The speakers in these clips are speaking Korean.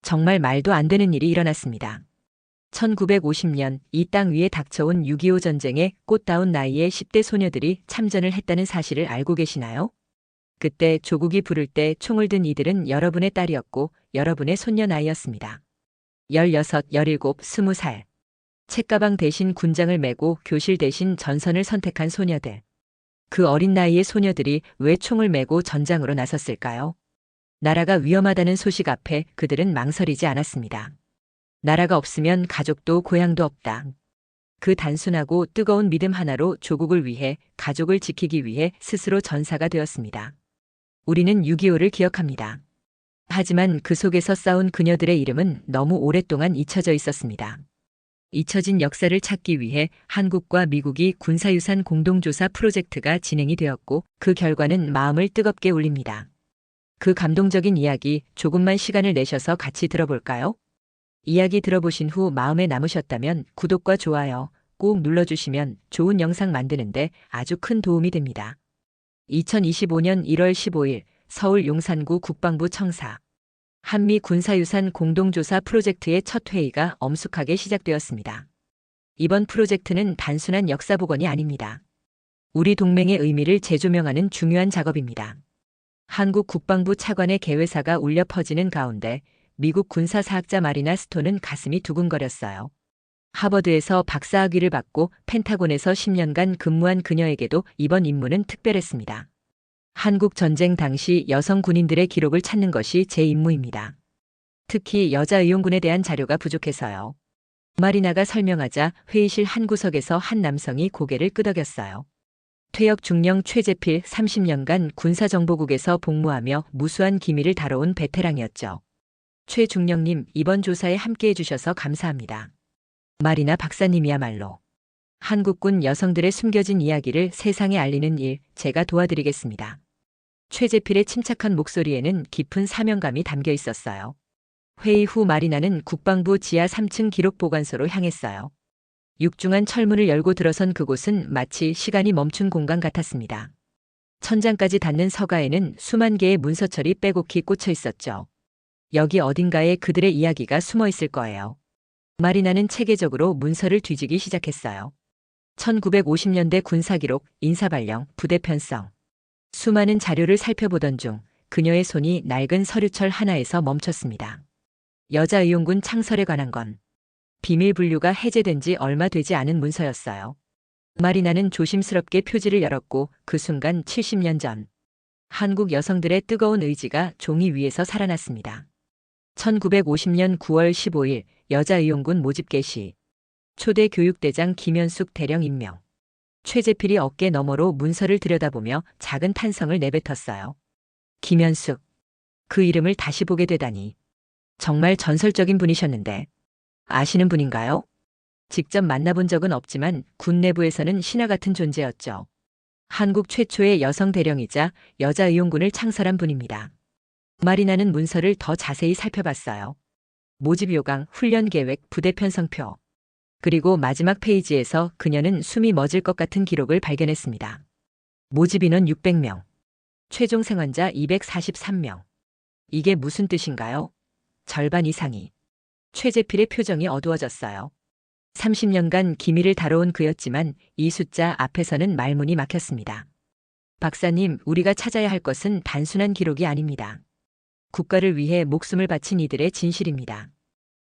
정말 말도 안 되는 일이 일어났습니다. 1950년 이 땅 위에 닥쳐온 6.25 전쟁에 꽃다운 나이에 10대 소녀들이 참전을 했다는 사실을 알고 계시나요? 그때 조국이 부를 때 총을 든 이들은 여러분의 딸이었고 여러분의 손녀 나이였습니다. 16, 17, 20살. 책가방 대신 군장을 메고 교실 대신 전선을 선택한 소녀들. 그 어린 나이의 소녀들이 왜 총을 메고 전장으로 나섰을까요? 나라가 위험하다는 소식 앞에 그들은 망설이지 않았습니다. 나라가 없으면 가족도 고향도 없다. 그 단순하고 뜨거운 믿음 하나로 조국을 위해, 가족을 지키기 위해 스스로 전사가 되었습니다. 우리는 6.25를 기억합니다. 하지만 그 속에서 싸운 그녀들의 이름은 너무 오랫동안 잊혀져 있었습니다. 잊혀진 역사를 찾기 위해 한국과 미국이 군사유산 공동조사 프로젝트가 진행이 되었고 그 결과는 마음을 뜨겁게 울립니다. 그 감동적인 이야기 조금만 시간을 내셔서 같이 들어볼까요? 이야기 들어보신 후 마음에 남으셨다면 구독과 좋아요 꼭 눌러주시면 좋은 영상 만드는데 아주 큰 도움이 됩니다. 2025년 1월 15일 서울 용산구 국방부 청사. 한미 군사유산 공동조사 프로젝트의 첫 회의가 엄숙하게 시작되었습니다. 이번 프로젝트는 단순한 역사 복원이 아닙니다. 우리 동맹의 의미를 재조명하는 중요한 작업입니다. 한국 국방부 차관의 개회사가 울려 퍼지는 가운데 미국 군사사학자 마리나 스톤은 가슴이 두근거렸어요. 하버드에서 박사학위를 받고 펜타곤에서 10년간 근무한 그녀에게도 이번 임무는 특별했습니다. 한국 전쟁 당시 여성 군인들의 기록을 찾는 것이 제 임무입니다. 특히 여자 의용군에 대한 자료가 부족해서요. 마리나가 설명하자 회의실 한 구석에서 한 남성이 고개를 끄덕였어요. 퇴역 중령 최재필 30년간 군사정보국에서 복무하며 무수한 기밀을 다뤄온 베테랑이었죠. 최중령님, 이번 조사에 함께해 주셔서 감사합니다. 마리나 박사님이야말로 한국군 여성들의 숨겨진 이야기를 세상에 알리는 일 제가 도와드리겠습니다. 최재필의 침착한 목소리에는 깊은 사명감이 담겨 있었어요. 회의 후 마리나는 국방부 지하 3층 기록보관소로 향했어요. 육중한 철문을 열고 들어선 그곳은 마치 시간이 멈춘 공간 같았습니다. 천장까지 닿는 서가에는 수만 개의 문서철이 빼곡히 꽂혀 있었죠. 여기 어딘가에 그들의 이야기가 숨어 있을 거예요. 마리나는 체계적으로 문서를 뒤지기 시작했어요. 1950년대 군사기록, 인사발령, 부대 편성. 수많은 자료를 살펴보던 중 그녀의 손이 낡은 서류철 하나에서 멈췄습니다. 여자 의용군 창설에 관한 건 비밀 분류가 해제된 지 얼마 되지 않은 문서였어요. 마리나는 조심스럽게 표지를 열었고 그 순간 70년 전 한국 여성들의 뜨거운 의지가 종이 위에서 살아났습니다. 1950년 9월 15일 여자의용군 모집 개시. 초대 교육대장 김현숙 대령 임명. 최재필이 어깨 너머로 문서를 들여다보며 작은 탄성을 내뱉었어요. 김현숙. 그 이름을 다시 보게 되다니. 정말 전설적인 분이셨는데. 아시는 분인가요? 직접 만나본 적은 없지만 군 내부에서는 신화 같은 존재였죠. 한국 최초의 여성 대령이자 여자의용군을 창설한 분입니다. 마리나는 문서를 더 자세히 살펴봤어요. 모집 요강, 훈련 계획, 부대 편성표. 그리고 마지막 페이지에서 그녀는 숨이 멎을 것 같은 기록을 발견했습니다. 모집 인원 600명. 최종 생환자 243명. 이게 무슨 뜻인가요? 절반 이상이. 최재필의 표정이 어두워졌어요. 30년간 기밀을 다뤄온 그였지만 이 숫자 앞에서는 말문이 막혔습니다. 박사님, 우리가 찾아야 할 것은 단순한 기록이 아닙니다. 국가를 위해 목숨을 바친 이들의 진실입니다.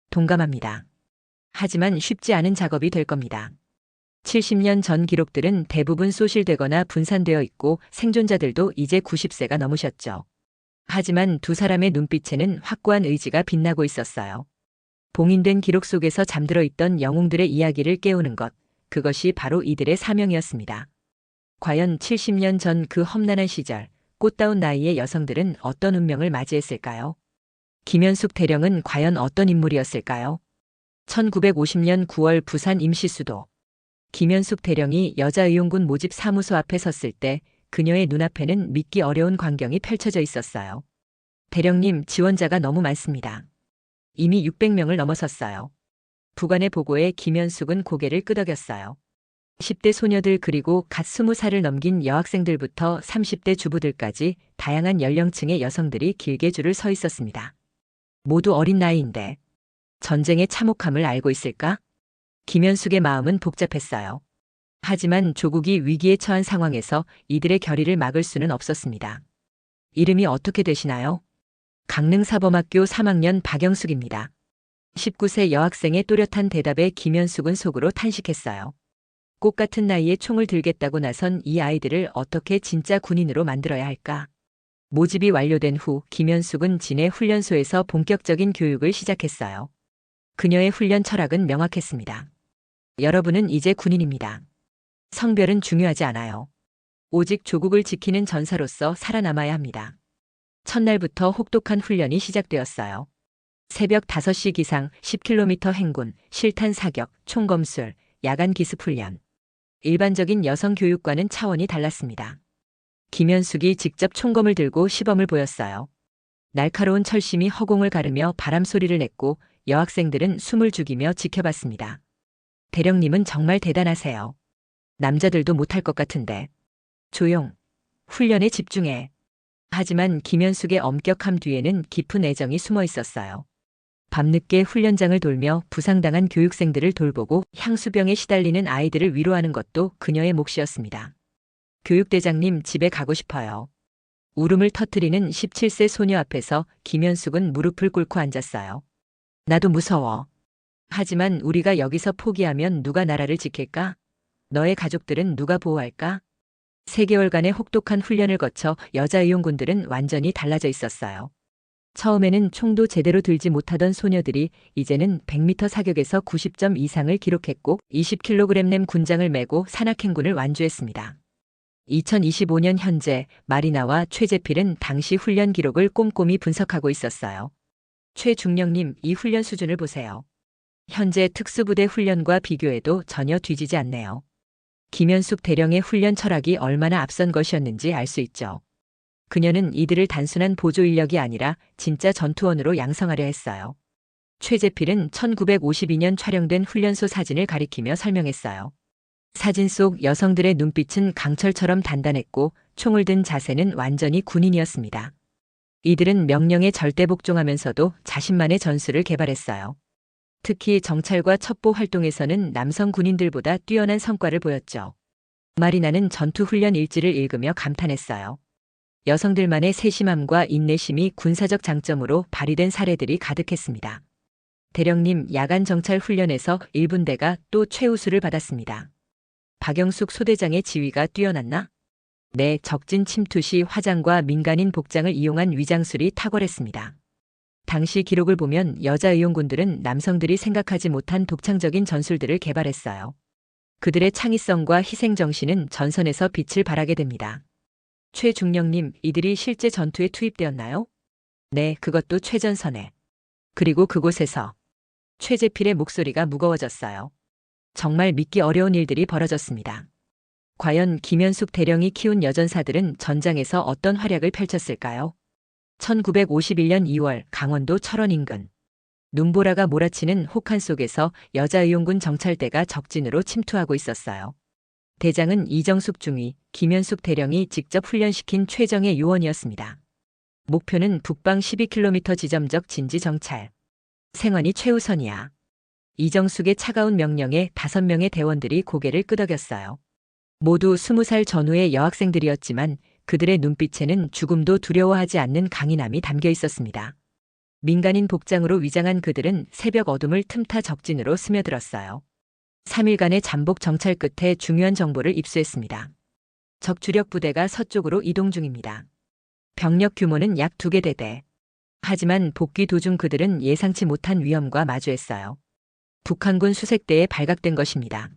동감합니다. 하지만 쉽지 않은 작업이 될 겁니다. 70년 전 기록들은 대부분 소실되거나 분산되어 있고 생존자들도 이제 90세가 넘으셨죠. 하지만 두 사람의 눈빛에는 확고한 의지가 빛나고 있었어요. 봉인된 기록 속에서 잠들어 있던 영웅들의 이야기를 깨우는 것, 그것이 바로 이들의 사명이었습니다. 과연 70년 전 그 험난한 시절, 꽃다운 나이의 여성들은 어떤 운명을 맞이했을까요? 김현숙 대령은 과연 어떤 인물이었을까요? 1950년 9월 부산 임시수도. 김현숙 대령이 여자의용군 모집 사무소 앞에 섰을 때 그녀의 눈앞에는 믿기 어려운 광경이 펼쳐져 있었어요. 대령님, 지원자가 너무 많습니다. 이미 600명을 넘어섰어요. 부관의 보고에 김현숙은 고개를 끄덕였어요. 10대 소녀들 그리고 갓 20살을 넘긴 여학생들부터 30대 주부들까지 다양한 연령층의 여성들이 길게 줄을 서 있었습니다. 모두 어린 나이인데 전쟁의 참혹함을 알고 있을까? 김현숙의 마음은 복잡했어요. 하지만 조국이 위기에 처한 상황에서 이들의 결의를 막을 수는 없었습니다. 이름이 어떻게 되시나요? 강릉사범학교 3학년 박영숙입니다. 19세 여학생의 또렷한 대답에 김현숙은 속으로 탄식했어요. 꽃 같은 나이에 총을 들겠다고 나선 이 아이들을 어떻게 진짜 군인으로 만들어야 할까? 모집이 완료된 후 김현숙은 진해 훈련소에서 본격적인 교육을 시작했어요. 그녀의 훈련 철학은 명확했습니다. 여러분은 이제 군인입니다. 성별은 중요하지 않아요. 오직 조국을 지키는 전사로서 살아남아야 합니다. 첫날부터 혹독한 훈련이 시작되었어요. 새벽 5시 기상, 10km 행군, 실탄 사격, 총검술, 야간 기습 훈련. 일반적인 여성 교육과는 차원이 달랐습니다. 김현숙이 직접 총검을 들고 시범을 보였어요. 날카로운 철심이 허공을 가르며 바람 소리를 냈고 여학생들은 숨을 죽이며 지켜봤습니다. 대령님은 정말 대단하세요. 남자들도 못할 것 같은데. 조용. 훈련에 집중해. 하지만 김현숙의 엄격함 뒤에는 깊은 애정이 숨어 있었어요. 밤늦게 훈련장을 돌며 부상당한 교육생들을 돌보고 향수병에 시달리는 아이들을 위로하는 것도 그녀의 몫이었습니다. 교육대장님, 집에 가고 싶어요. 울음을 터뜨리는 17세 소녀 앞에서 김현숙은 무릎을 꿇고 앉았어요. 나도 무서워. 하지만 우리가 여기서 포기하면 누가 나라를 지킬까? 너의 가족들은 누가 보호할까? 3개월간의 혹독한 훈련을 거쳐 여자 의용군들은 완전히 달라져 있었어요. 처음에는 총도 제대로 들지 못하던 소녀들이 이제는 100m 사격에서 90점 이상을 기록했고 20kg 램 군장을 메고 산악행군을 완주했습니다. 2025년 현재 마리나와 최재필은 당시 훈련 기록을 꼼꼼히 분석하고 있었어요. 최중령님, 이 훈련 수준을 보세요. 현재 특수부대 훈련과 비교해도 전혀 뒤지지 않네요. 김현숙 대령의 훈련 철학이 얼마나 앞선 것이었는지 알 수 있죠. 그녀는 이들을 단순한 보조 인력이 아니라 진짜 전투원으로 양성하려 했어요. 최재필은 1952년 촬영된 훈련소 사진을 가리키며 설명했어요. 사진 속 여성들의 눈빛은 강철처럼 단단했고 총을 든 자세는 완전히 군인이었습니다. 이들은 명령에 절대 복종하면서도 자신만의 전술을 개발했어요. 특히 정찰과 첩보 활동에서는 남성 군인들보다 뛰어난 성과를 보였죠. 마리나는 전투훈련 일지를 읽으며 감탄했어요. 여성들만의 세심함과 인내심이 군사적 장점으로 발휘된 사례들이 가득했습니다. 대령님, 야간 정찰 훈련에서 1분대가 또 최우수를 받았습니다. 박영숙 소대장의 지휘가 뛰어났나? 네, 적진 침투 시 화장과 민간인 복장을 이용한 위장술이 탁월했습니다. 당시 기록을 보면 여자 의용군들은 남성들이 생각하지 못한 독창적인 전술들을 개발했어요. 그들의 창의성과 희생정신은 전선에서 빛을 발하게 됩니다. 최중령님, 이들이 실제 전투에 투입되었나요? 네, 그것도 최전선에. 그리고 그곳에서 최재필의 목소리가 무거워졌어요. 정말 믿기 어려운 일들이 벌어졌습니다. 과연 김현숙 대령이 키운 여전사들은 전장에서 어떤 활약을 펼쳤을까요? 1951년 2월 강원도 철원 인근. 눈보라가 몰아치는 혹한 속에서 여자의용군 정찰대가 적진으로 침투하고 있었어요. 대장은 이정숙 중위, 김현숙 대령이 직접 훈련시킨 최정예 요원이었습니다. 목표는 북방 12km 지점적 진지 정찰. 생원이 최우선이야. 이정숙의 차가운 명령에 5명의 대원들이 고개를 끄덕였어요. 모두 20살 전후의 여학생들이었지만 그들의 눈빛에는 죽음도 두려워하지 않는 강인함이 담겨 있었습니다. 민간인 복장으로 위장한 그들은 새벽 어둠을 틈타 적진으로 스며들었어요. 3일간의 잠복 정찰 끝에 중요한 정보를 입수했습니다. 적 주력 부대가 서쪽으로 이동 중입니다. 병력 규모는 약 2개 대대. 하지만 복귀 도중 그들은 예상치 못한 위험과 마주했어요. 북한군 수색대에 발각된 것입니다.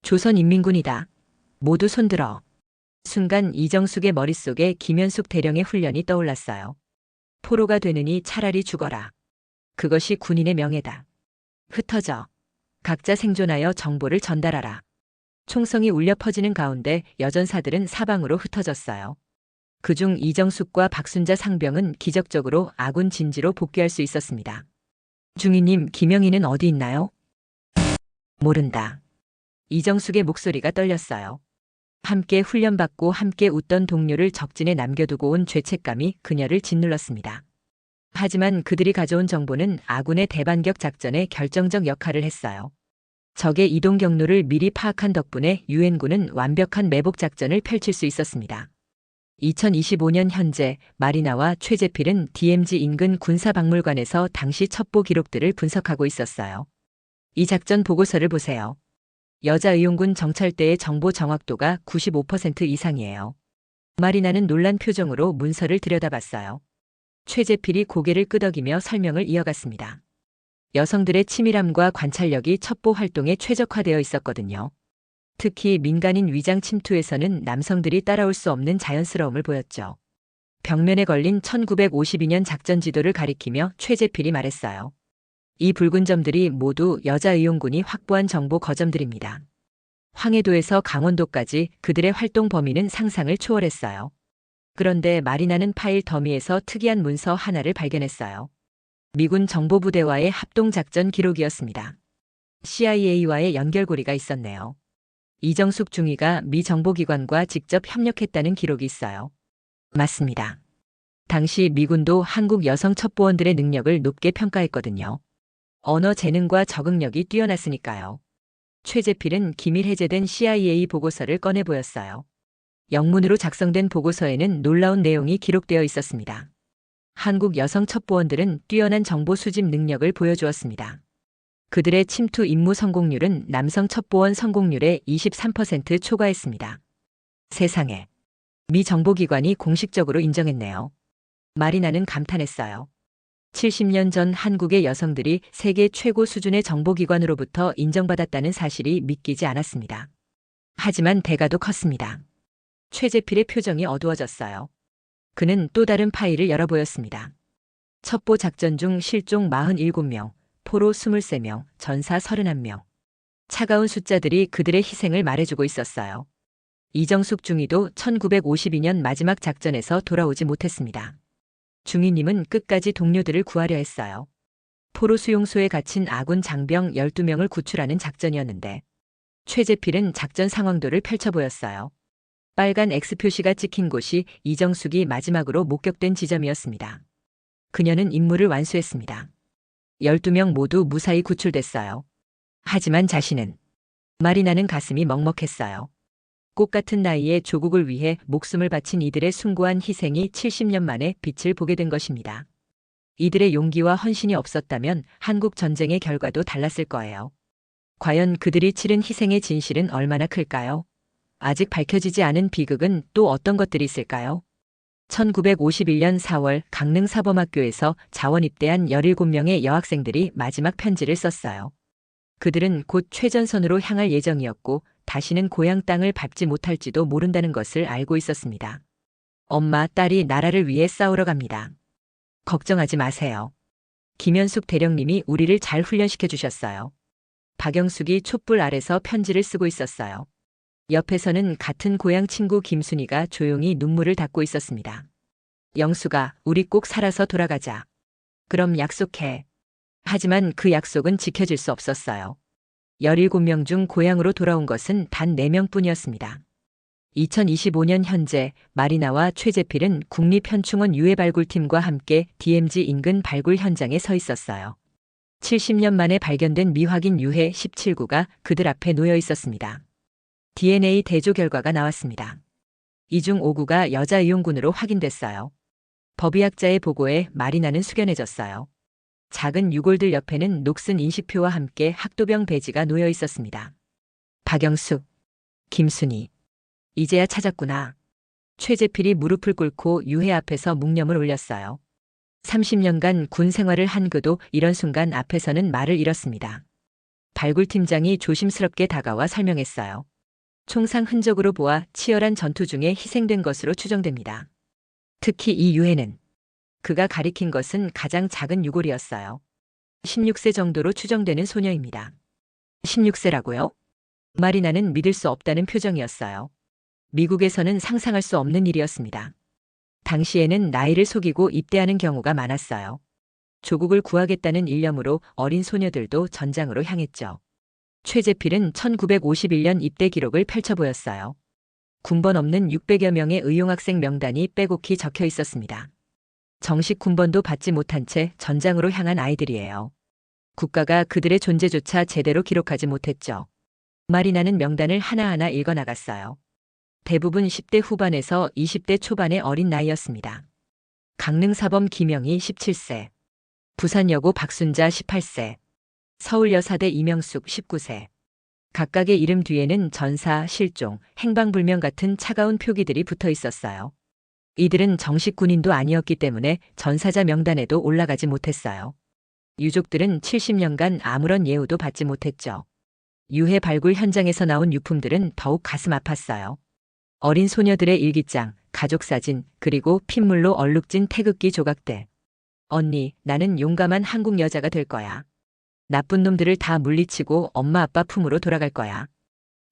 조선인민군이다. 모두 손들어. 순간 이정숙의 머릿속에 김현숙 대령의 훈련이 떠올랐어요. 포로가 되느니 차라리 죽어라. 그것이 군인의 명예다. 흩어져. 각자 생존하여 정보를 전달하라. 총성이 울려 퍼지는 가운데 여전사들은 사방으로 흩어졌어요. 그중 이정숙과 박순자 상병은 기적적으로 아군 진지로 복귀할 수 있었습니다. 중위님, 김영희는 어디 있나요? 모른다. 이정숙의 목소리가 떨렸어요. 함께 훈련받고 함께 웃던 동료를 적진에 남겨두고 온 죄책감이 그녀를 짓눌렀습니다. 하지만 그들이 가져온 정보는 아군의 대반격 작전에 결정적 역할을 했어요. 적의 이동 경로를 미리 파악한 덕분에 유엔군은 완벽한 매복 작전을 펼칠 수 있었습니다. 2025년 현재 마리나와 최재필은 DMZ 인근 군사박물관에서 당시 첩보 기록들을 분석하고 있었어요. 이 작전 보고서를 보세요. 여자의용군 정찰대의 정보 정확도가 95% 이상이에요. 마리나는 놀란 표정으로 문서를 들여다봤어요. 최재필이 고개를 끄덕이며 설명을 이어갔습니다. 여성들의 치밀함과 관찰력이 첩보 활동에 최적화되어 있었거든요. 특히 민간인 위장 침투에서는 남성들이 따라올 수 없는 자연스러움을 보였죠. 벽면에 걸린 1952년 작전 지도를 가리키며 최재필이 말했어요. 이 붉은 점들이 모두 여자의용군이 확보한 정보 거점들입니다. 황해도에서 강원도까지 그들의 활동 범위는 상상을 초월했어요. 그런데 마리나는 파일 더미에서 특이한 문서 하나를 발견했어요. 미군 정보부대와의 합동작전 기록이었습니다. CIA와의 연결고리가 있었네요. 이정숙 중위가 미 정보기관과 직접 협력했다는 기록이 있어요. 맞습니다. 당시 미군도 한국 여성 첩보원들의 능력을 높게 평가했거든요. 언어 재능과 적응력이 뛰어났으니까요. 최재필은 기밀 해제된 CIA 보고서를 꺼내 보였어요. 영문으로 작성된 보고서에는 놀라운 내용이 기록되어 있었습니다. 한국 여성 첩보원들은 뛰어난 정보 수집 능력을 보여주었습니다. 그들의 침투 임무 성공률은 남성 첩보원 성공률의 23% 초과했습니다. 세상에. 미 정보기관이 공식적으로 인정했네요. 마리나는 감탄했어요. 70년 전 한국의 여성들이 세계 최고 수준의 정보기관으로부터 인정받았다는 사실이 믿기지 않았습니다. 하지만 대가도 컸습니다. 최재필의 표정이 어두워졌어요. 그는 또 다른 파일을 열어 보였습니다. 첩보 작전 중 실종 47명, 포로 23명, 전사 31명. 차가운 숫자들이 그들의 희생을 말해주고 있었어요. 이정숙 중위도 1952년 마지막 작전에서 돌아오지 못했습니다. 중위님은 끝까지 동료들을 구하려 했어요. 포로 수용소에 갇힌 아군 장병 12명을 구출하는 작전이었는데 최재필은 작전 상황도를 펼쳐 보였어요. 빨간 X 표시가 찍힌 곳이 이정숙이 마지막으로 목격된 지점이었습니다. 그녀는 임무를 완수했습니다. 12명 모두 무사히 구출됐어요. 하지만 자신은 마리나는 가슴이 먹먹했어요. 꽃 같은 나이에 조국을 위해 목숨을 바친 이들의 숭고한 희생이 70년 만에 빛을 보게 된 것입니다. 이들의 용기와 헌신이 없었다면 한국 전쟁의 결과도 달랐을 거예요. 과연 그들이 치른 희생의 진실은 얼마나 클까요? 아직 밝혀지지 않은 비극은 또 어떤 것들이 있을까요? 1951년 4월 강릉 사범학교에서 자원 입대한 17명의 여학생들이 마지막 편지를 썼어요. 그들은 곧 최전선으로 향할 예정이었고 다시는 고향 땅을 밟지 못할지도 모른다는 것을 알고 있었습니다. 엄마, 딸이 나라를 위해 싸우러 갑니다. 걱정하지 마세요. 김현숙 대령님이 우리를 잘 훈련시켜 주셨어요. 박영숙이 촛불 아래서 편지를 쓰고 있었어요. 옆에서는 같은 고향 친구 김순이가 조용히 눈물을 닦고 있었습니다. 영수가, 우리 꼭 살아서 돌아가자. 그럼 약속해. 하지만 그 약속은 지켜질 수 없었어요. 17명 중 고향으로 돌아온 것은 단 4명뿐이었습니다. 2025년 현재 마리나와 최재필은 국립현충원 유해발굴팀과 함께 DMZ 인근 발굴 현장에 서 있었어요. 70년 만에 발견된 미확인 유해 17구가 그들 앞에 놓여 있었습니다. DNA 대조 결과가 나왔습니다. 이 중 5구가 여자의용군으로 확인됐어요. 법의학자의 보고에 마리나는 숙연해졌어요. 작은 유골들 옆에는 녹슨 인식표와 함께 학도병 배지가 놓여 있었습니다. 박영숙, 김순희. 이제야 찾았구나. 최재필이 무릎을 꿇고 유해 앞에서 묵념을 올렸어요. 30년간 군 생활을 한 그도 이런 순간 앞에서는 말을 잃었습니다. 발굴팀장이 조심스럽게 다가와 설명했어요. 총상 흔적으로 보아 치열한 전투 중에 희생된 것으로 추정됩니다. 특히 이 유해는 그가 가리킨 것은 가장 작은 유골이었어요. 16세 정도로 추정되는 소녀입니다. 16세라고요? 마리나는 믿을 수 없다는 표정이었어요. 미국에서는 상상할 수 없는 일이었습니다. 당시에는 나이를 속이고 입대하는 경우가 많았어요. 조국을 구하겠다는 일념으로 어린 소녀들도 전장으로 향했죠. 최재필은 1951년 입대 기록을 펼쳐 보였어요. 군번 없는 600여 명의 의용학생 명단이 빼곡히 적혀 있었습니다. 정식 군번도 받지 못한 채 전장으로 향한 아이들이에요. 국가가 그들의 존재조차 제대로 기록하지 못했죠. 마리나는 명단을 하나하나 읽어나갔어요. 대부분 10대 후반에서 20대 초반의 어린 나이였습니다. 강릉사범 김영희 17세, 부산여고 박순자 18세, 서울여사대 이명숙 19세. 각각의 이름 뒤에는 전사, 실종, 행방불명 같은 차가운 표기들이 붙어 있었어요. 이들은 정식 군인도 아니었기 때문에 전사자 명단에도 올라가지 못했어요. 유족들은 70년간 아무런 예우도 받지 못했죠. 유해 발굴 현장에서 나온 유품들은 더욱 가슴 아팠어요. 어린 소녀들의 일기장, 가족사진, 그리고 핏물로 얼룩진 태극기 조각들. 언니, 나는 용감한 한국 여자가 될 거야. 나쁜 놈들을 다 물리치고 엄마 아빠 품으로 돌아갈 거야.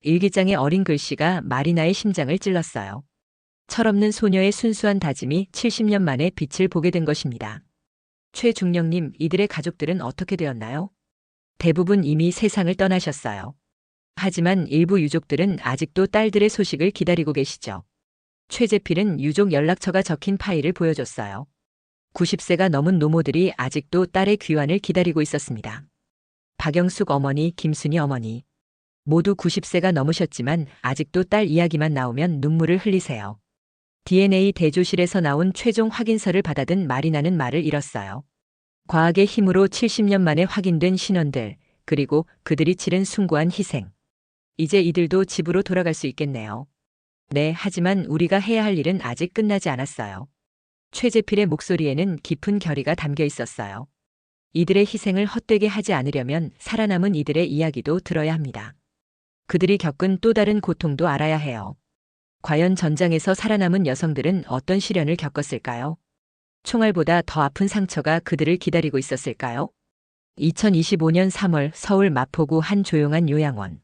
일기장의 어린 글씨가 마리나의 심장을 찔렀어요. 철없는 소녀의 순수한 다짐이 70년 만에 빛을 보게 된 것입니다. 최중령님, 이들의 가족들은 어떻게 되었나요? 대부분 이미 세상을 떠나셨어요. 하지만 일부 유족들은 아직도 딸들의 소식을 기다리고 계시죠. 최재필은 유족 연락처가 적힌 파일을 보여줬어요. 90세가 넘은 노모들이 아직도 딸의 귀환을 기다리고 있었습니다. 박영숙 어머니, 김순희 어머니. 모두 90세가 넘으셨지만 아직도 딸 이야기만 나오면 눈물을 흘리세요. DNA 대조실에서 나온 최종 확인서를 받아든 마리나는 말을 잃었어요. 과학의 힘으로 70년 만에 확인된 신원들, 그리고 그들이 치른 숭고한 희생. 이제 이들도 집으로 돌아갈 수 있겠네요. 네, 하지만 우리가 해야 할 일은 아직 끝나지 않았어요. 최재필의 목소리에는 깊은 결의가 담겨 있었어요. 이들의 희생을 헛되게 하지 않으려면 살아남은 이들의 이야기도 들어야 합니다. 그들이 겪은 또 다른 고통도 알아야 해요. 과연 전장에서 살아남은 여성들은 어떤 시련을 겪었을까요? 총알보다 더 아픈 상처가 그들을 기다리고 있었을까요? 2025년 3월 서울 마포구 한 조용한 요양원.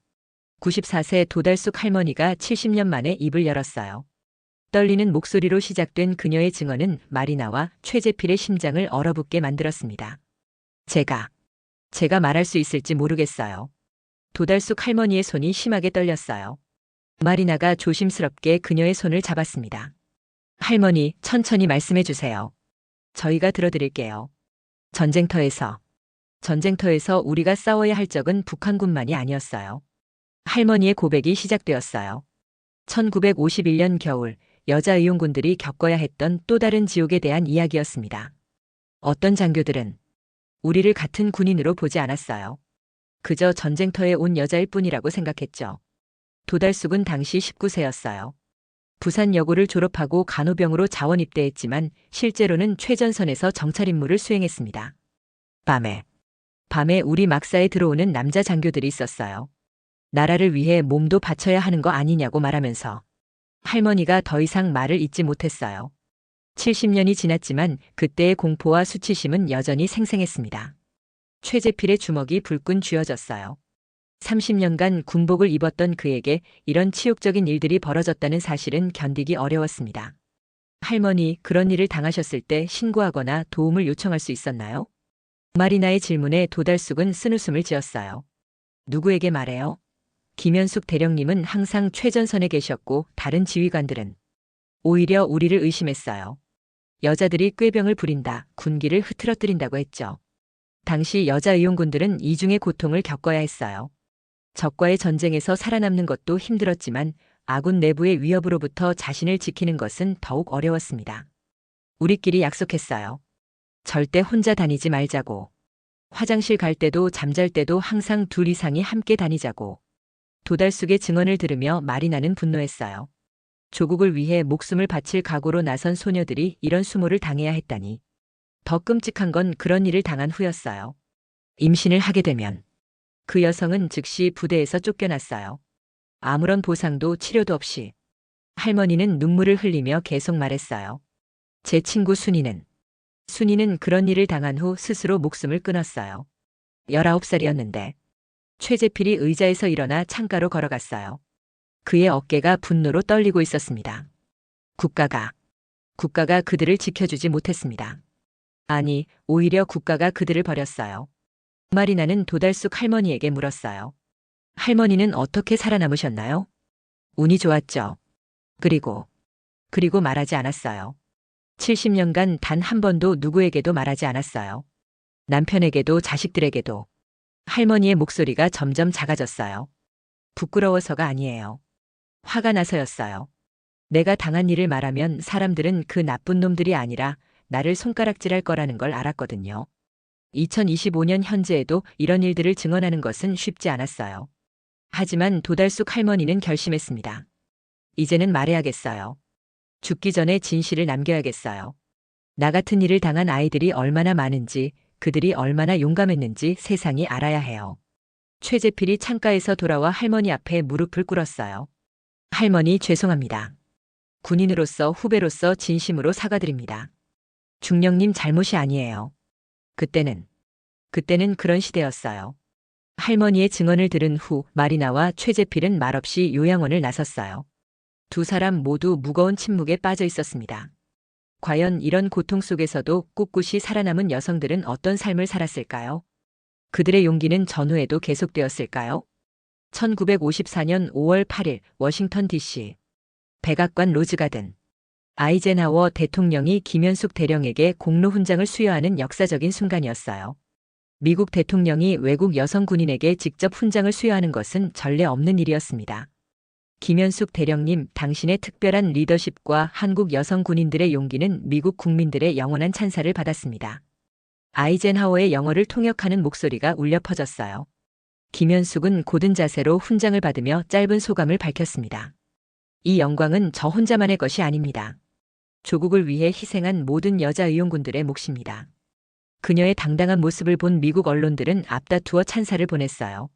94세 도달숙 할머니가 70년 만에 입을 열었어요. 떨리는 목소리로 시작된 그녀의 증언은 마리나와 최재필의 심장을 얼어붙게 만들었습니다. 제가 말할 수 있을지 모르겠어요. 도달숙 할머니의 손이 심하게 떨렸어요. 마리나가 조심스럽게 그녀의 손을 잡았습니다. 할머니, 천천히 말씀해 주세요. 저희가 들어드릴게요. 전쟁터에서 우리가 싸워야 할 적은 북한군만이 아니었어요. 할머니의 고백이 시작되었어요. 1951년 겨울, 여자 의용군들이 겪어야 했던 또 다른 지옥에 대한 이야기였습니다. 어떤 장교들은 우리를 같은 군인으로 보지 않았어요. 그저 전쟁터에 온 여자일 뿐이라고 생각했죠. 도달숙은 당시 19세였어요. 부산여고를 졸업하고 간호병으로 자원 입대했지만 실제로는 최전선에서 정찰 임무를 수행했습니다. 밤에 우리 막사에 들어오는 남자 장교들이 있었어요. 나라를 위해 몸도 바쳐야 하는 거 아니냐고 말하면서. 할머니가 더 이상 말을 잇지 못했어요. 70년이 지났지만 그때의 공포와 수치심은 여전히 생생했습니다. 최재필의 주먹이 불끈 쥐어졌어요. 30년간 군복을 입었던 그에게 이런 치욕적인 일들이 벌어졌다는 사실은 견디기 어려웠습니다. 할머니, 그런 일을 당하셨을 때 신고하거나 도움을 요청할 수 있었나요? 마리나의 질문에 도달숙은 쓴웃음을 지었어요. 누구에게 말해요? 김현숙 대령님은 항상 최전선에 계셨고 다른 지휘관들은 오히려 우리를 의심했어요. 여자들이 꾀병을 부린다, 군기를 흐트러뜨린다고 했죠. 당시 여자 의용군들은 이중의 고통을 겪어야 했어요. 적과의 전쟁에서 살아남는 것도 힘들었지만 아군 내부의 위협으로부터 자신을 지키는 것은 더욱 어려웠습니다. 우리끼리 약속했어요. 절대 혼자 다니지 말자고. 화장실 갈 때도 잠잘 때도 항상 둘 이상이 함께 다니자고. 도달숙의 증언을 들으며 마리나는 분노했어요. 조국을 위해 목숨을 바칠 각오로 나선 소녀들이 이런 수모를 당해야 했다니. 더 끔찍한 건 그런 일을 당한 후였어요. 임신을 하게 되면 그 여성은 즉시 부대에서 쫓겨났어요. 아무런 보상도 치료도 없이. 할머니는 눈물을 흘리며 계속 말했어요. 제 친구 순이는 그런 일을 당한 후 스스로 목숨을 끊었어요. 19살이었는데. 최재필이 의자에서 일어나 창가로 걸어갔어요. 그의 어깨가 분노로 떨리고 있었습니다. 국가가 그들을 지켜주지 못했습니다. 아니, 오히려 국가가 그들을 버렸어요. 마리나는 도달숙 할머니에게 물었어요. 할머니는 어떻게 살아남으셨나요? 운이 좋았죠. 그리고 말하지 않았어요. 70년간 단 한 번도 누구에게도 말하지 않았어요. 남편에게도 자식들에게도. 할머니의 목소리가 점점 작아졌어요. 부끄러워서가 아니에요. 화가 나서였어요. 내가 당한 일을 말하면 사람들은 그 나쁜 놈들이 아니라 나를 손가락질할 거라는 걸 알았거든요. 2025년 현재에도 이런 일들을 증언하는 것은 쉽지 않았어요. 하지만 도달숙 할머니는 결심했습니다. 이제는 말해야겠어요. 죽기 전에 진실을 남겨야겠어요. 나 같은 일을 당한 아이들이 얼마나 많은지, 그들이 얼마나 용감했는지 세상이 알아야 해요. 최재필이 창가에서 돌아와 할머니 앞에 무릎을 꿇었어요. 할머니 죄송합니다. 군인으로서 후배로서 진심으로 사과드립니다. 중령님 잘못이 아니에요. 그때는 그런 시대였어요. 할머니의 증언을 들은 후 마리나와 최재필은 말없이 요양원을 나섰어요. 두 사람 모두 무거운 침묵에 빠져 있었습니다. 과연 이런 고통 속에서도 꿋꿋이 살아남은 여성들은 어떤 삶을 살았을까요? 그들의 용기는 전후에도 계속되었을까요? 1954년 5월 8일 워싱턴 DC 백악관 로즈가든. 아이젠하워 대통령이 김현숙 대령에게 공로 훈장을 수여하는 역사적인 순간이었어요. 미국 대통령이 외국 여성 군인에게 직접 훈장을 수여하는 것은 전례 없는 일이었습니다. 김현숙 대령님, 당신의 특별한 리더십과 한국 여성 군인들의 용기는 미국 국민들의 영원한 찬사를 받았습니다. 아이젠하워의 영어를 통역하는 목소리가 울려 퍼졌어요. 김현숙은 고든 자세로 훈장을 받으며 짧은 소감을 밝혔습니다. 이 영광은 저 혼자만의 것이 아닙니다. 조국을 위해 희생한 모든 여자 의용군들의 몫입니다. 그녀의 당당한 모습을 본 미국 언론들은 앞다투어 찬사를 보냈어요.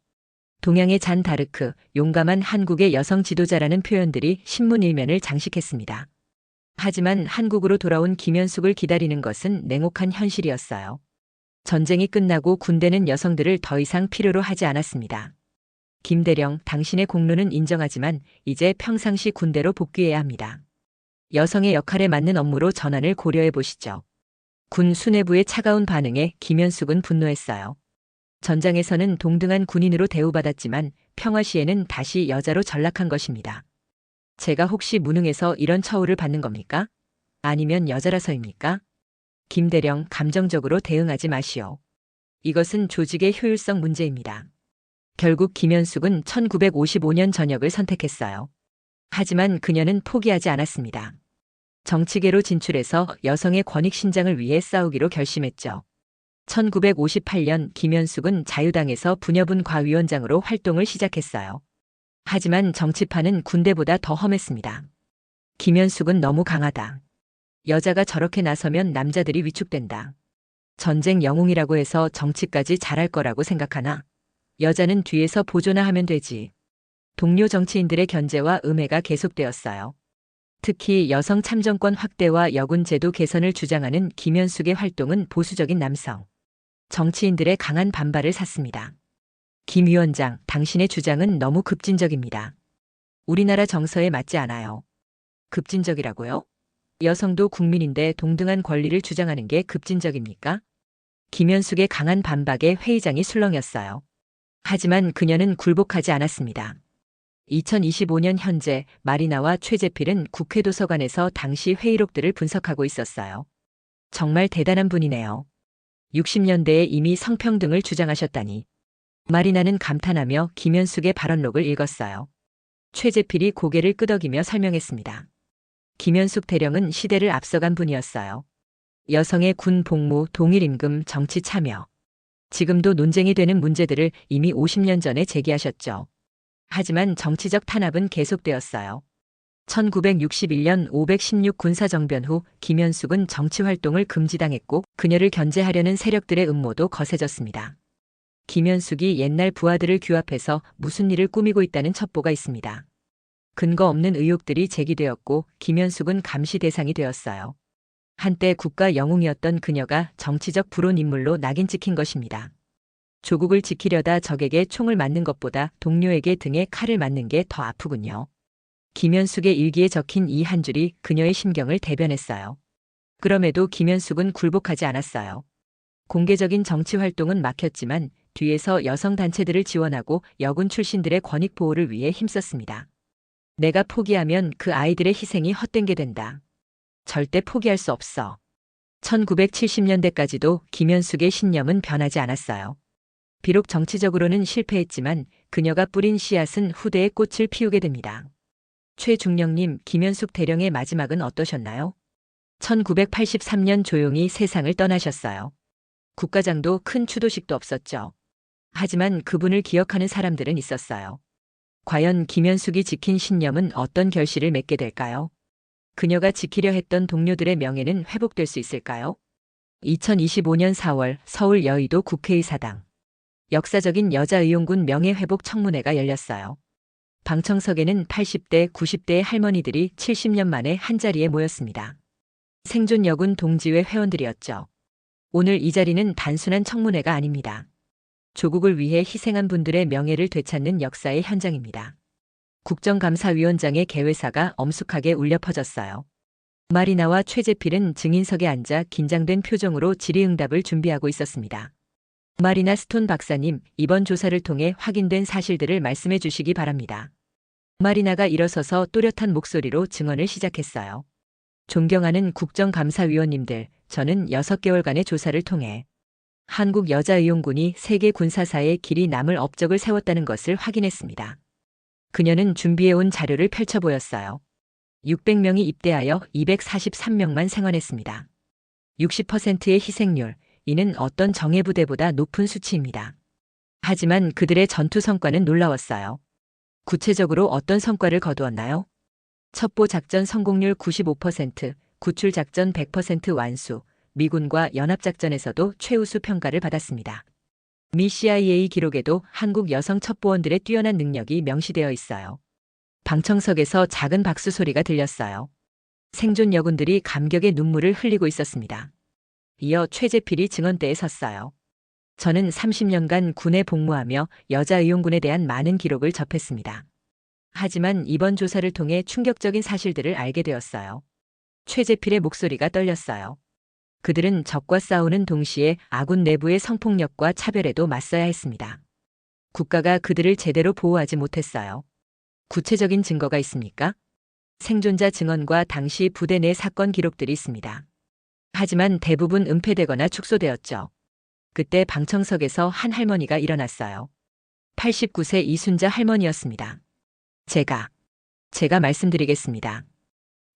동양의 잔 다르크, 용감한 한국의 여성 지도자라는 표현들이 신문 일면을 장식했습니다. 하지만 한국으로 돌아온 김현숙을 기다리는 것은 냉혹한 현실이었어요. 전쟁이 끝나고 군대는 여성들을 더 이상 필요로 하지 않았습니다. 김대령, 당신의 공로는 인정하지만 이제 평상시 군대로 복귀해야 합니다. 여성의 역할에 맞는 업무로 전환을 고려해 보시죠. 군 수뇌부의 차가운 반응에 김현숙은 분노했어요. 전장에서는 동등한 군인으로 대우받았지만 평화 시에는 다시 여자로 전락한 것입니다. 제가 혹시 무능해서 이런 처우를 받는 겁니까? 아니면 여자라서입니까? 김대령, 감정적으로 대응하지 마시오. 이것은 조직의 효율성 문제입니다. 결국 김현숙은 1955년 전역을 선택했어요. 하지만 그녀는 포기하지 않았습니다. 정치계로 진출해서 여성의 권익 신장을 위해 싸우기로 결심했죠. 1958년 김현숙은 자유당에서 분여분 과위원장으로 활동을 시작했어요. 하지만 정치판은 군대보다 더 험했습니다. 김현숙은 너무 강하다. 여자가 저렇게 나서면 남자들이 위축된다. 전쟁 영웅이라고 해서 정치까지 잘할 거라고 생각하나? 여자는 뒤에서 보조나 하면 되지. 동료 정치인들의 견제와 음해가 계속되었어요. 특히 여성 참정권 확대와 여군 제도 개선을 주장하는 김현숙의 활동은 보수적인 남성 정치인들의 강한 반발을 샀습니다. 김 위원장, 당신의 주장은 너무 급진적입니다. 우리나라 정서에 맞지 않아요. 급진적이라고요? 여성도 국민인데 동등한 권리를 주장하는 게 급진적입니까? 김현숙의 강한 반박에 회의장이 술렁였어요. 하지만 그녀는 굴복하지 않았습니다. 2025년 현재 마리나와 최재필은 국회 도서관에서 당시 회의록들을 분석하고 있었어요. 정말 대단한 분이네요. 60년대에 이미 성평등을 주장하셨다니. 마리나는 감탄하며 김현숙의 발언록을 읽었어요. 최재필이 고개를 끄덕이며 설명했습니다. 김현숙 대령은 시대를 앞서간 분이었어요. 여성의 군 복무, 동일임금, 정치 참여. 지금도 논쟁이 되는 문제들을 이미 50년 전에 제기하셨죠. 하지만 정치적 탄압은 계속되었어요. 1961년 516 군사정변 후 김현숙은 정치활동을 금지당했고 그녀를 견제하려는 세력들의 음모도 거세졌습니다. 김현숙이 옛날 부하들을 규합해서 무슨 일을 꾸미고 있다는 첩보가 있습니다. 근거 없는 의혹들이 제기되었고 김현숙은 감시 대상이 되었어요. 한때 국가 영웅이었던 그녀가 정치적 불온 인물로 낙인 찍힌 것입니다. 조국을 지키려다 적에게 총을 맞는 것보다 동료에게 등에 칼을 맞는 게 더 아프군요. 김현숙의 일기에 적힌 이 한 줄이 그녀의 심경을 대변했어요. 그럼에도 김현숙은 굴복하지 않았어요. 공개적인 정치 활동은 막혔지만 뒤에서 여성 단체들을 지원하고 여군 출신들의 권익 보호를 위해 힘썼습니다. 내가 포기하면 그 아이들의 희생이 헛된 게 된다. 절대 포기할 수 없어. 1970년대까지도 김현숙의 신념은 변하지 않았어요. 비록 정치적으로는 실패했지만 그녀가 뿌린 씨앗은 후대의 꽃을 피우게 됩니다. 최중령님, 김현숙 대령의 마지막은 어떠셨나요? 1983년 조용히 세상을 떠나셨어요. 국가장도 큰 추도식도 없었죠. 하지만 그분을 기억하는 사람들은 있었어요. 과연 김현숙이 지킨 신념은 어떤 결실을 맺게 될까요? 그녀가 지키려 했던 동료들의 명예는 회복될 수 있을까요? 2025년 4월 서울 여의도 국회의사당. 역사적인 여자의용군 명예회복 청문회가 열렸어요. 방청석에는 80대, 90대의 할머니들이 70년 만에 한자리에 모였습니다. 생존 여군 동지회 회원들이었죠. 오늘 이 자리는 단순한 청문회가 아닙니다. 조국을 위해 희생한 분들의 명예를 되찾는 역사의 현장입니다. 국정감사위원장의 개회사가 엄숙하게 울려 퍼졌어요. 마리나와 최재필은 증인석에 앉아 긴장된 표정으로 질의응답을 준비하고 있었습니다. 마리나 스톤 박사님, 이번 조사를 통해 확인된 사실들을 말씀해 주시기 바랍니다. 마리나가 일어서서 또렷한 목소리로 증언을 시작했어요. 존경하는 국정감사위원님들, 저는 6개월간의 조사를 통해 한국 여자의용군이 세계 군사사에 길이 남을 업적을 세웠다는 것을 확인했습니다. 그녀는 준비해온 자료를 펼쳐 보였어요. 600명이 입대하여 243명만 생還했습니다. 60%의 희생률, 이는 어떤 정예부대보다 높은 수치입니다. 하지만 그들의 전투 성과는 놀라웠어요. 구체적으로 어떤 성과를 거두었나요? 첩보 작전 성공률 95%, 구출 작전 100% 완수, 미군과 연합작전에서도 최우수 평가를 받았습니다. 미 CIA 기록에도 한국 여성 첩보원들의 뛰어난 능력이 명시되어 있어요. 방청석에서 작은 박수 소리가 들렸어요. 생존 여군들이 감격의 눈물을 흘리고 있었습니다. 이어 최재필이 증언대에 섰어요. 저는 30년간 군에 복무하며 여자의용군에 대한 많은 기록을 접했습니다. 하지만 이번 조사를 통해 충격적인 사실들을 알게 되었어요. 최재필의 목소리가 떨렸어요. 그들은 적과 싸우는 동시에 아군 내부의 성폭력과 차별에도 맞서야 했습니다. 국가가 그들을 제대로 보호하지 못했어요. 구체적인 증거가 있습니까? 생존자 증언과 당시 부대 내 사건 기록들이 있습니다. 하지만 대부분 은폐되거나 축소되었죠. 그때 방청석에서 한 할머니가 일어났어요. 89세 이순자 할머니였습니다. 제가 말씀드리겠습니다.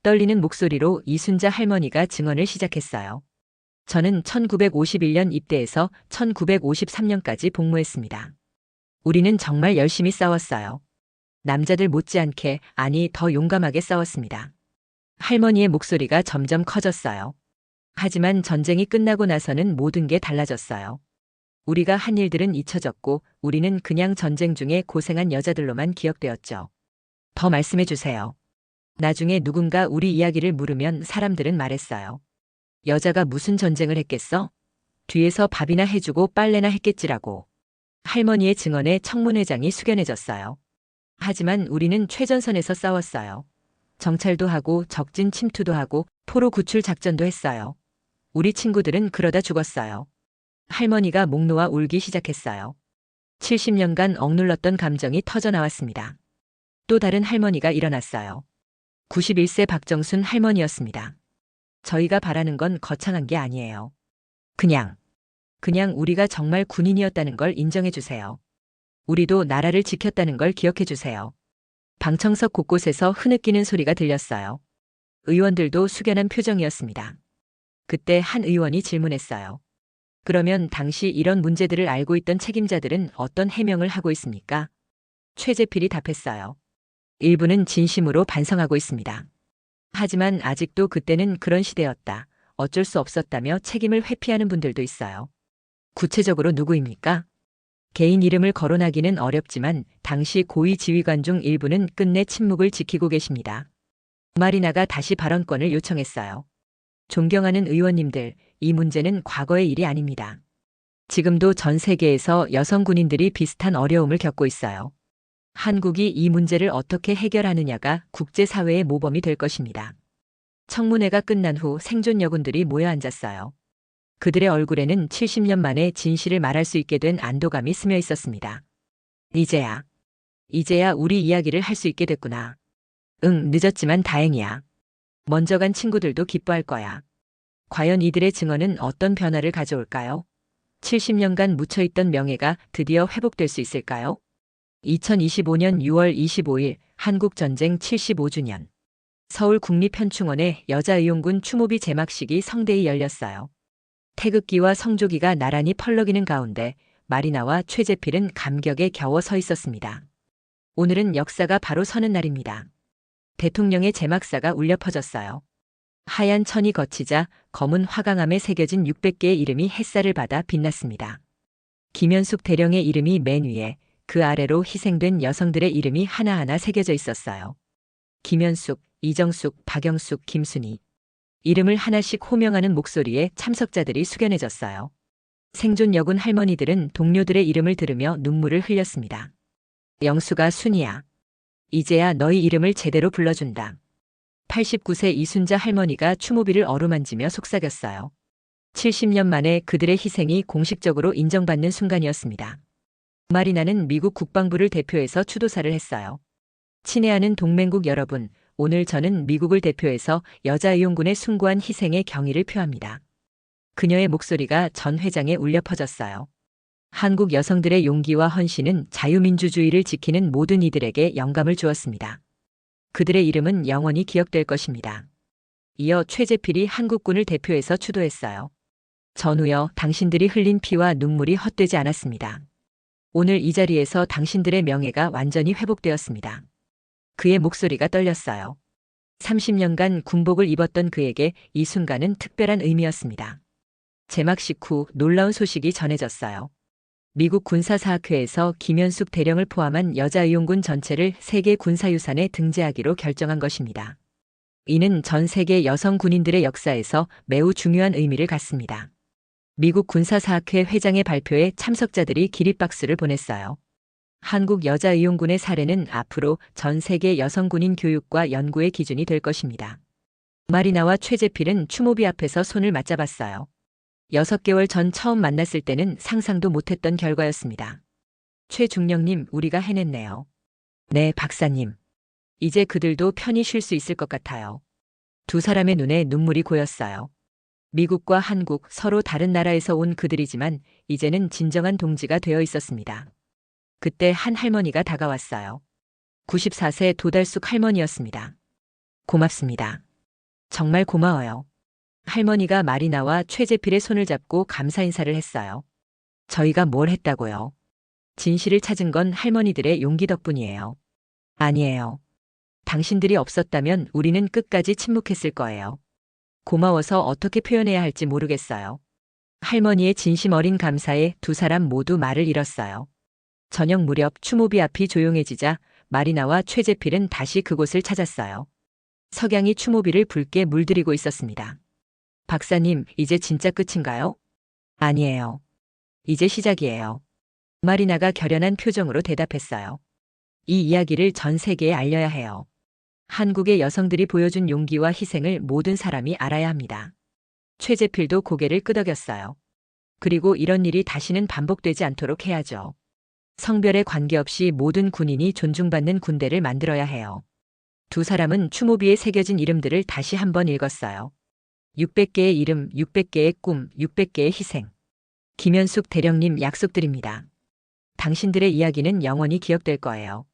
떨리는 목소리로 이순자 할머니가 증언을 시작했어요. 저는 1951년 입대해서 1953년까지 복무했습니다. 우리는 정말 열심히 싸웠어요. 남자들 못지않게, 아니 더 용감하게 싸웠습니다. 할머니의 목소리가 점점 커졌어요. 하지만 전쟁이 끝나고 나서는 모든 게 달라졌어요. 우리가 한 일들은 잊혀졌고 우리는 그냥 전쟁 중에 고생한 여자들로만 기억되었죠. 더 말씀해 주세요. 나중에 누군가 우리 이야기를 물으면 사람들은 말했어요. 여자가 무슨 전쟁을 했겠어? 뒤에서 밥이나 해주고 빨래나 했겠지라고. 할머니의 증언에 청문회장이 숙연해졌어요. 하지만 우리는 최전선에서 싸웠어요. 정찰도 하고 적진 침투도 하고 포로 구출 작전도 했어요. 우리 친구들은 그러다 죽었어요. 할머니가 목 놓아 울기 시작했어요. 70년간 억눌렀던 감정이 터져나왔습니다. 또 다른 할머니가 일어났어요. 91세 박정순 할머니였습니다. 저희가 바라는 건 거창한 게 아니에요. 그냥 우리가 정말 군인이었다는 걸 인정해 주세요. 우리도 나라를 지켰다는 걸 기억해 주세요. 방청석 곳곳에서 흐느끼는 소리가 들렸어요. 의원들도 숙연한 표정이었습니다. 그때 한 의원이 질문했어요. 그러면 당시 이런 문제들을 알고 있던 책임자들은 어떤 해명을 하고 있습니까? 최재필이 답했어요. 일부는 진심으로 반성하고 있습니다. 하지만 아직도 그때는 그런 시대였다. 어쩔 수 없었다며 책임을 회피하는 분들도 있어요. 구체적으로 누구입니까? 개인 이름을 거론하기는 어렵지만 당시 고위 지휘관 중 일부는 끝내 침묵을 지키고 계십니다. 마리나가 다시 발언권을 요청했어요. 존경하는 의원님들, 이 문제는 과거의 일이 아닙니다. 지금도 전 세계에서 여성 군인들이 비슷한 어려움을 겪고 있어요. 한국이 이 문제를 어떻게 해결하느냐가 국제사회의 모범이 될 것입니다. 청문회가 끝난 후 생존 여군들이 모여 앉았어요. 그들의 얼굴에는 70년 만에 진실을 말할 수 있게 된 안도감이 스며 있었습니다. 이제야 우리 이야기를 할 수 있게 됐구나. 응, 늦었지만 다행이야. 먼저 간 친구들도 기뻐할 거야. 과연 이들의 증언은 어떤 변화를 가져올까요? 70년간 묻혀있던 명예가 드디어 회복될 수 있을까요? 2025년 6월 25일 한국전쟁 75주년. 서울 국립현충원의 여자의용군 추모비 제막식이 성대히 열렸어요. 태극기와 성조기가 나란히 펄럭이는 가운데 마리나와 최재필은 감격에 겨워 서 있었습니다. 오늘은 역사가 바로 서는 날입니다. 대통령의 제막사가 울려 퍼졌어요. 하얀 천이 거치자 검은 화강암에 새겨진 600개의 이름이 햇살을 받아 빛났습니다. 김현숙 대령의 이름이 맨 위에, 그 아래로 희생된 여성들의 이름이 하나하나 새겨져 있었어요. 김현숙, 이정숙, 박영숙, 김순희. 이름을 하나씩 호명하는 목소리에 참석자들이 숙연해졌어요. 생존 여군 할머니들은 동료들의 이름을 들으며 눈물을 흘렸습니다. 영수가 순이야. 이제야 너희 이름을 제대로 불러준다. 89세 이순자 할머니가 추모비를 어루만지며 속삭였어요. 70년 만에 그들의 희생이 공식적으로 인정받는 순간이었습니다. 마리나는 미국 국방부를 대표해서 추도사를 했어요. 친애하는 동맹국 여러분, 오늘 저는 미국을 대표해서 여자의용군의 숭고한 희생에 경의를 표합니다. 그녀의 목소리가 전 회장에 울려 퍼졌어요. 한국 여성들의 용기와 헌신은 자유민주주의를 지키는 모든 이들에게 영감을 주었습니다. 그들의 이름은 영원히 기억될 것입니다. 이어 최재필이 한국군을 대표해서 추도했어요. 전우여, 당신들이 흘린 피와 눈물이 헛되지 않았습니다. 오늘 이 자리에서 당신들의 명예가 완전히 회복되었습니다. 그의 목소리가 떨렸어요. 30년간 군복을 입었던 그에게 이 순간은 특별한 의미였습니다. 제막식 후 놀라운 소식이 전해졌어요. 미국 군사사학회에서 김현숙 대령을 포함한 여자의용군 전체를 세계 군사유산에 등재하기로 결정한 것입니다. 이는 전 세계 여성 군인들의 역사에서 매우 중요한 의미를 갖습니다. 미국 군사사학회 회장의 발표에 참석자들이 기립박수를 보냈어요. 한국 여자의용군의 사례는 앞으로 전 세계 여성 군인 교육과 연구의 기준이 될 것입니다. 마리나와 최재필은 추모비 앞에서 손을 맞잡았어요. 6개월 전 처음 만났을 때는 상상도 못했던 결과였습니다. 최중령님, 우리가 해냈네요. 네, 박사님. 이제 그들도 편히 쉴 수 있을 것 같아요. 두 사람의 눈에 눈물이 고였어요. 미국과 한국 서로 다른 나라에서 온 그들이지만 이제는 진정한 동지가 되어 있었습니다. 그때 한 할머니가 다가왔어요. 94세 도달숙 할머니였습니다. 고맙습니다. 정말 고마워요. 할머니가 마리나와 최재필의 손을 잡고 감사 인사를 했어요. 저희가 뭘 했다고요? 진실을 찾은 건 할머니들의 용기 덕분이에요. 아니에요. 당신들이 없었다면 우리는 끝까지 침묵했을 거예요. 고마워서 어떻게 표현해야 할지 모르겠어요. 할머니의 진심 어린 감사에 두 사람 모두 말을 잃었어요. 저녁 무렵 추모비 앞이 조용해지자 마리나와 최재필은 다시 그곳을 찾았어요. 석양이 추모비를 붉게 물들이고 있었습니다. 박사님, 이제 진짜 끝인가요? 아니에요. 이제 시작이에요. 마리나가 결연한 표정으로 대답했어요. 이 이야기를 전 세계에 알려야 해요. 한국의 여성들이 보여준 용기와 희생을 모든 사람이 알아야 합니다. 최재필도 고개를 끄덕였어요. 그리고 이런 일이 다시는 반복되지 않도록 해야죠. 성별에 관계없이 모든 군인이 존중받는 군대를 만들어야 해요. 두 사람은 추모비에 새겨진 이름들을 다시 한번 읽었어요. 600개의 이름, 600개의 꿈, 600개의 희생. 김현숙 대령님, 약속드립니다. 당신들의 이야기는 영원히 기억될 거예요.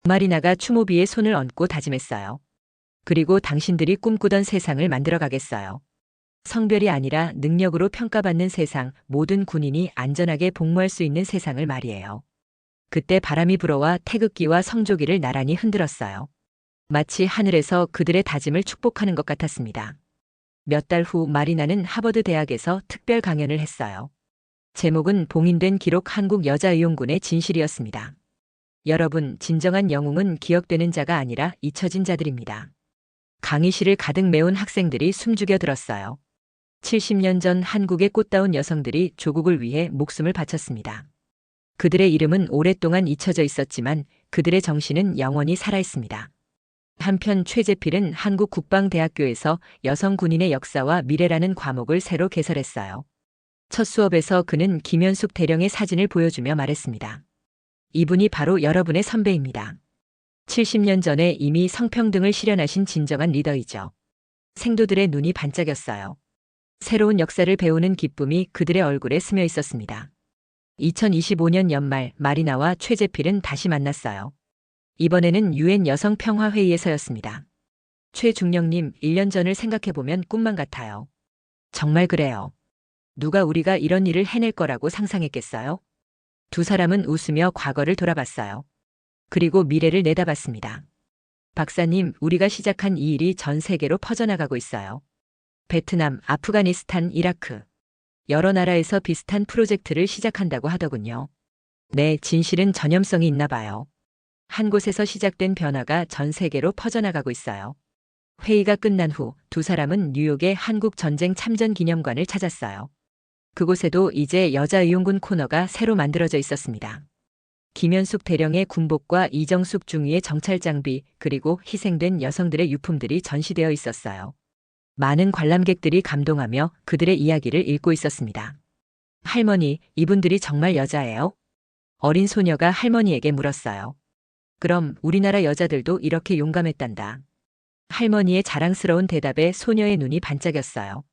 마리나가 추모비의 손을 얹고 다짐했어요. 그리고 당신들이 꿈꾸던 세상을 만들어 가겠어요. 성별이 아니라 능력으로 평가받는 세상, 모든 군인이 안전하게 복무할 수 있는 세상을 말이에요. 그때 바람이 불어와 태극기와 성조기를 나란히 흔들었어요. 마치 하늘에서 그들의 다짐을 축복하는 것 같았습니다. 몇 달 후 마리나는 하버드 대학에서 특별 강연을 했어요. 제목은 봉인된 기록 한국 여자의용군의 진실이었습니다. 여러분, 진정한 영웅은 기억되는 자가 아니라 잊혀진 자들입니다. 강의실을 가득 메운 학생들이 숨죽여 들었어요. 70년 전 한국의 꽃다운 여성들이 조국을 위해 목숨을 바쳤습니다. 그들의 이름은 오랫동안 잊혀져 있었지만 그들의 정신은 영원히 살아있습니다. 한편 최재필은 한국국방대학교에서 여성 군인의 역사와 미래라는 과목을 새로 개설했어요. 첫 수업에서 그는 김현숙 대령의 사진을 보여주며 말했습니다. 이분이 바로 여러분의 선배입니다. 70년 전에 이미 성평등을 실현하신 진정한 리더이죠. 생도들의 눈이 반짝였어요. 새로운 역사를 배우는 기쁨이 그들의 얼굴에 스며 있었습니다. 2025년 연말 마리나와 최재필은 다시 만났어요. 이번에는 유엔 여성평화회의에서였습니다. 최중령님, 1년 전을 생각해보면 꿈만 같아요. 정말 그래요. 누가 우리가 이런 일을 해낼 거라고 상상했겠어요? 두 사람은 웃으며 과거를 돌아봤어요. 그리고 미래를 내다봤습니다. 박사님, 우리가 시작한 이 일이 전 세계로 퍼져나가고 있어요. 베트남, 아프가니스탄, 이라크. 여러 나라에서 비슷한 프로젝트를 시작한다고 하더군요. 네, 진실은 전염성이 있나 봐요. 한 곳에서 시작된 변화가 전 세계로 퍼져나가고 있어요. 회의가 끝난 후 두 사람은 뉴욕의 한국 전쟁 참전 기념관을 찾았어요. 그곳에도 이제 여자의용군 코너가 새로 만들어져 있었습니다. 김현숙 대령의 군복과 이정숙 중위의 정찰 장비, 그리고 희생된 여성들의 유품들이 전시되어 있었어요. 많은 관람객들이 감동하며 그들의 이야기를 읽고 있었습니다. 할머니, 이분들이 정말 여자예요? 어린 소녀가 할머니에게 물었어요. 그럼 우리나라 여자들도 이렇게 용감했단다. 할머니의 자랑스러운 대답에 소녀의 눈이 반짝였어요.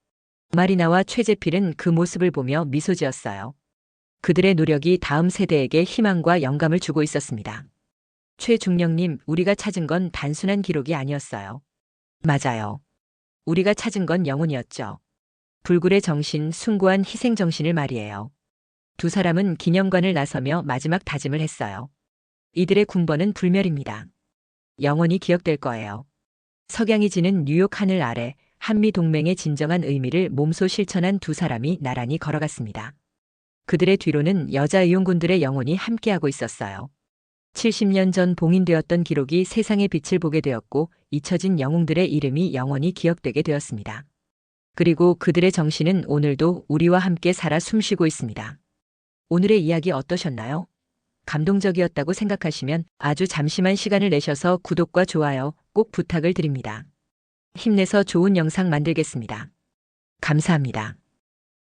마리나와 최재필은 그 모습을 보며 미소 지었어요. 그들의 노력이 다음 세대에게 희망과 영감을 주고 있었습니다. 최중령님, 우리가 찾은 건 단순한 기록이 아니었어요. 맞아요. 우리가 찾은 건 영혼이었죠. 불굴의 정신, 숭고한 희생 정신을 말이에요. 두 사람은 기념관을 나서며 마지막 다짐을 했어요. 이들의 군번은 불멸입니다. 영원히 기억될 거예요. 석양이 지는 뉴욕 하늘 아래 한미 동맹의 진정한 의미를 몸소 실천한 두 사람이 나란히 걸어갔습니다. 그들의 뒤로는 여자의용군들의 영혼이 함께하고 있었어요. 70년 전 봉인되었던 기록이 세상의 빛을 보게 되었고 잊혀진 영웅들의 이름이 영원히 기억되게 되었습니다. 그리고 그들의 정신은 오늘도 우리와 함께 살아 숨쉬고 있습니다. 오늘의 이야기 어떠셨나요? 감동적이었다고 생각하시면 아주 잠시만 시간을 내셔서 구독과 좋아요 꼭 부탁을 드립니다. 힘내서 좋은 영상 만들겠습니다. 감사합니다.